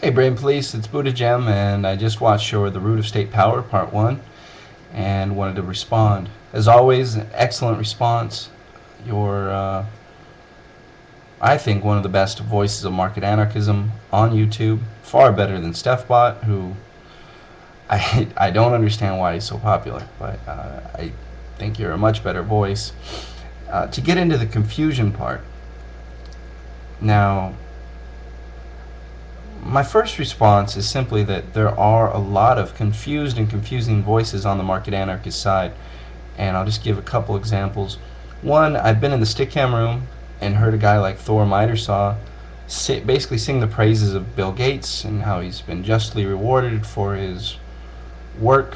Hey Brain Police, it's Buddha Gem, and I just watched your The Root of State Power, Part 1, and wanted to respond. As always, an excellent response. You're, I think, one of the best voices of market anarchism on YouTube. Far better than StephBot, who I don't understand why he's so popular, but I think you're a much better voice. To get into the confusion part, now, my first response is simply that there are a lot of confused and confusing voices on the market anarchist side, and I'll just give a couple examples. One, I've been in the Stickam room and heard a guy like Thor Meidersaw basically sing the praises of Bill Gates and how he's been justly rewarded for his work,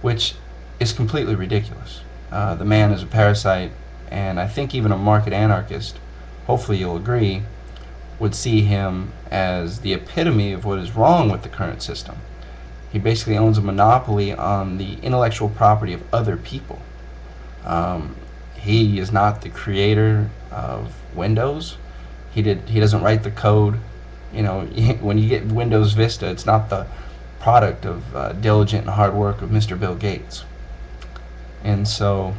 which is completely ridiculous. The man is a parasite, and I think even a market anarchist, hopefully you'll agree, would see him as the epitome of what is wrong with the current system. He basically owns a monopoly on the intellectual property of other people. He is not the creator of Windows. He doesn't write the code. You know, when you get Windows Vista, it's not the product of diligent and hard work of Mr. Bill Gates. And so,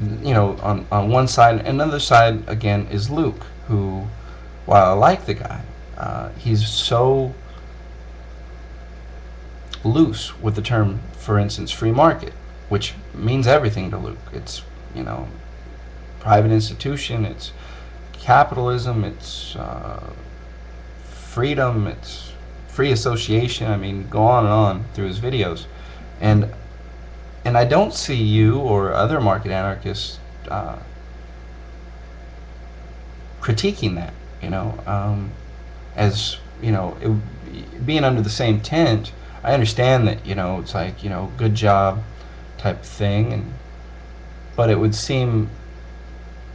you know, on one side, another side again is Luke, who, while I like the guy, he's so loose with the term, for instance, free market, which means everything to Luke. It's, you know, private institution, it's capitalism, it's freedom, it's free association. I mean, go on through his videos, and I don't see you or other market anarchists critiquing that, you know, as, you know, being under the same tent. I understand that, you know, it's like, you know, good job type thing, but it would seem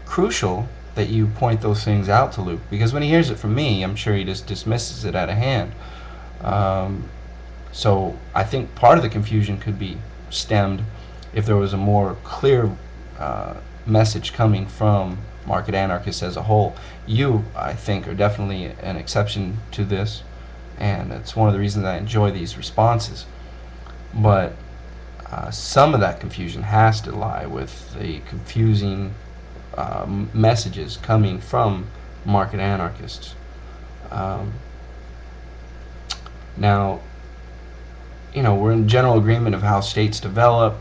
crucial that you point those things out to Luke, because when he hears it from me, I'm sure he just dismisses it out of hand. So I think part of the confusion could be stemmed if there was a more clear message coming from market anarchists as a whole. You, I think, are definitely an exception to this, and it's one of the reasons I enjoy these responses. But some of that confusion has to lie with the confusing messages coming from market anarchists. Now, you know, we're in general agreement of how states develop.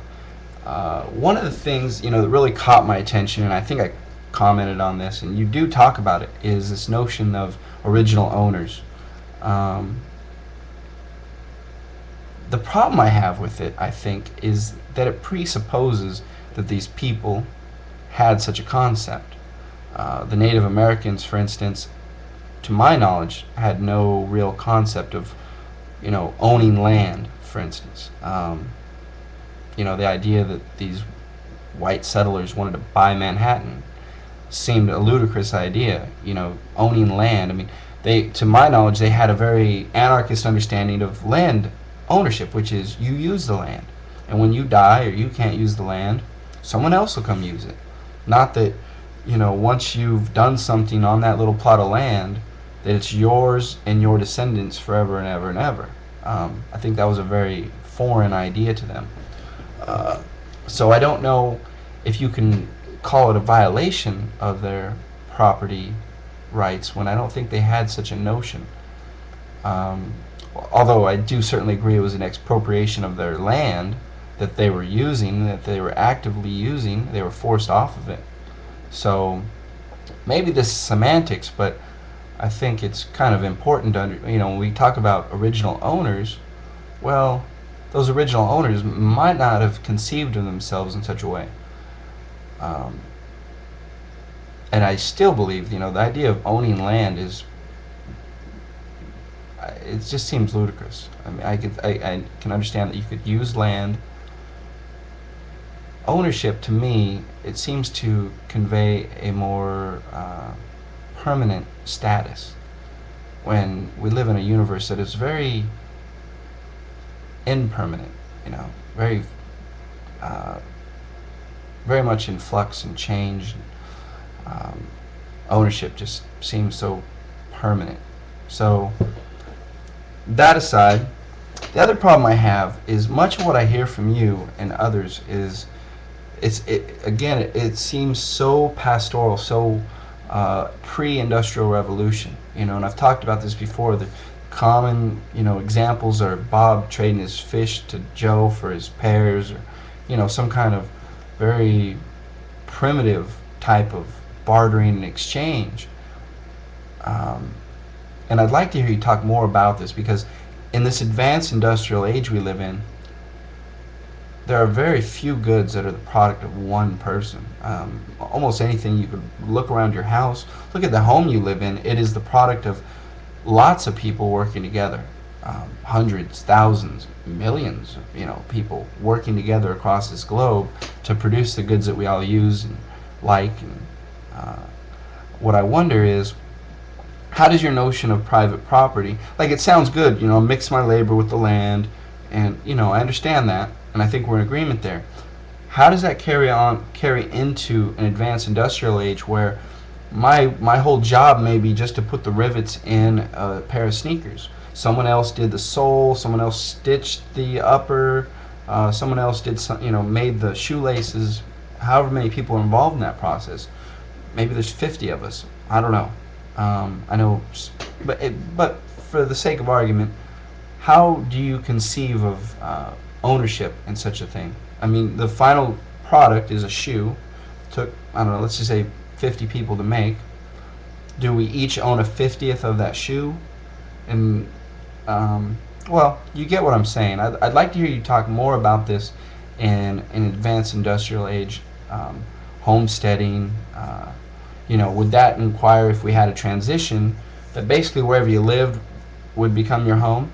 One of the things, you know, that really caught my attention, and I think I commented on this, and you do talk about it, is this notion of original owners. The problem I have with it, I think, is that it presupposes that these people had such a concept. The Native Americans, for instance, to my knowledge, had no real concept of, you know, owning land, for instance. You know, the idea that these white settlers wanted to buy Manhattan seemed a ludicrous idea. You know, owning land. I mean, to my knowledge, they had a very anarchist understanding of land ownership, which is you use the land, and when you die or you can't use the land, someone else will come use it. Not that, you know, once you've done something on that little plot of land, that it's yours and your descendants forever and ever and ever. I think that was a very foreign idea to them. So I don't know if you can call it a violation of their property rights when I don't think they had such a notion. Although I do certainly agree it was an expropriation of their land that they were using, that they were actively using, they were forced off of it. So maybe this is semantics, but I think it's kind of important to you know, when we talk about original owners, well, those original owners might not have conceived of themselves in such a way. And I still believe, you know, the idea of owning land is, it just seems ludicrous. I mean, I can understand that you could use land. Ownership, to me, it seems to convey a more permanent status when we live in a universe that is very impermanent, you know, very very much in flux and change. Ownership just seems so permanent. So that aside, the other problem I have is much of what I hear from you and others is it seems so pastoral, so pre-industrial revolution, and I've talked about this before. The common, examples are Bob trading his fish to Joe for his pears, or some kind of very primitive type of bartering and exchange. And I'd like to hear you talk more about this, because in this advanced industrial age we live in, there are very few goods that are the product of one person. Almost anything you could look around your house, look at the home you live in, it is the product of lots of people working together. Hundreds, thousands, millions of people working together across this globe to produce the goods that we all use and like. And what I wonder is, how does your notion of private property, like, it sounds good, mix my labor with the land, and I understand that, and I think we're in agreement there. How does that carry into an advanced industrial age where my whole job may be just to put the rivets in a pair of sneakers? Someone else did the sole, someone else stitched the upper, someone else did made the shoelaces. However many people are involved in that process. Maybe there's 50 of us. I don't know. I know, but for the sake of argument, how do you conceive of ownership in such a thing? I mean, the final product is a shoe. Took, I don't know, let's just say 50 people to make. Do we each own a 50th of that shoe? And well, you get what I'm saying. I'd like to hear you talk more about this in an advanced industrial age, homesteading. Would that inquire if we had a transition that basically wherever you lived would become your home?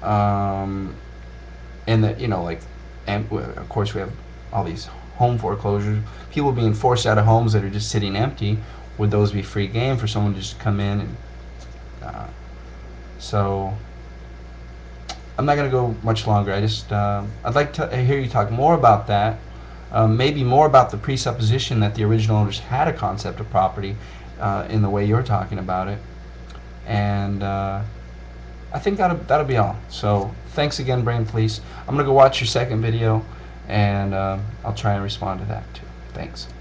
And that, and of course we have all these home foreclosures, people being forced out of homes that are just sitting empty. Would those be free game for someone to just come in? And so I'm not going to go much longer. I'd like to hear you talk more about that. Maybe more about the presupposition that the original owners had a concept of property in the way you're talking about it. And I think that'll be all. So thanks again, Brain Police. I'm going to go watch your second video, and I'll try and respond to that too. Thanks.